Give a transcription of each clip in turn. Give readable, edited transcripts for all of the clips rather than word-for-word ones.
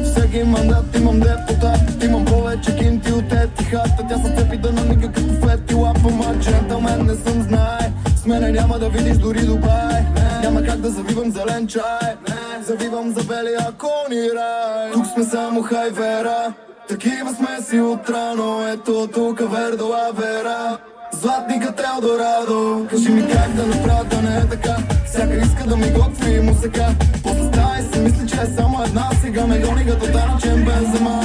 Всеки мандат имам депутат, имам повече кинти от Етихата. Тя се цепи да намига като фети лапа, ма джентълмен не съм, знае. С мене няма да видиш дори Дубай. Няма как да завивам зелен чай, завивам за белия кони рай. Тук сме само хайвера, такива сме си отрано. Ето тук Вердо Авера, златникът Елдорадо. Кажи ми как да направя да не е така. Всяка иска да ми готви музика. После става и си мисли, че е само една. Сега ме гони като данъчен Бензема.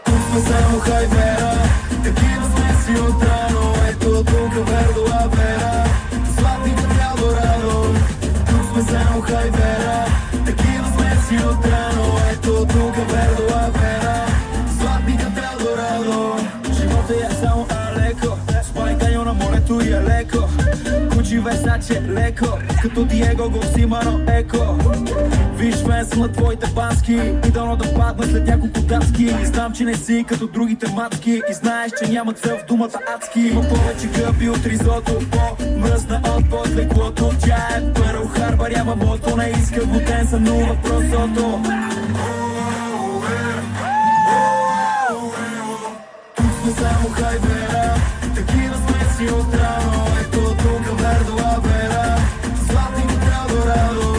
Тук сме само хайвера, такива сме си отрано. Ето тук Вердо Авера, златникът Елдорадо. Тук сме само хайвера, такива сме си отрано. Ето тук Вердо Авера, златникът Елдорадо. Живота е само алеко, спайканьо на морето и е леко. Кучи Версаче леко, като Диего го взима на еко. Виж венса на твоите бански и дано да падна след няколко датски. И знам, че не си като другите матки и знаеш, че няма цел в думата адски. Има повече гъби от ризото, по-мръсна от под леклото. Тя е Пърл Харбър, няма мото, не иска глутен, сънува просото. Тук сме само хайвера, такива сме си отрано. Ето тук Вердо Авера, златникът Елдорадо.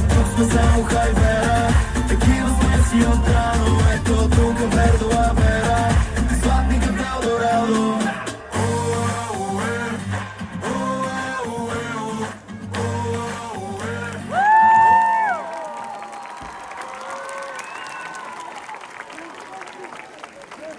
Тук сме само хайвера.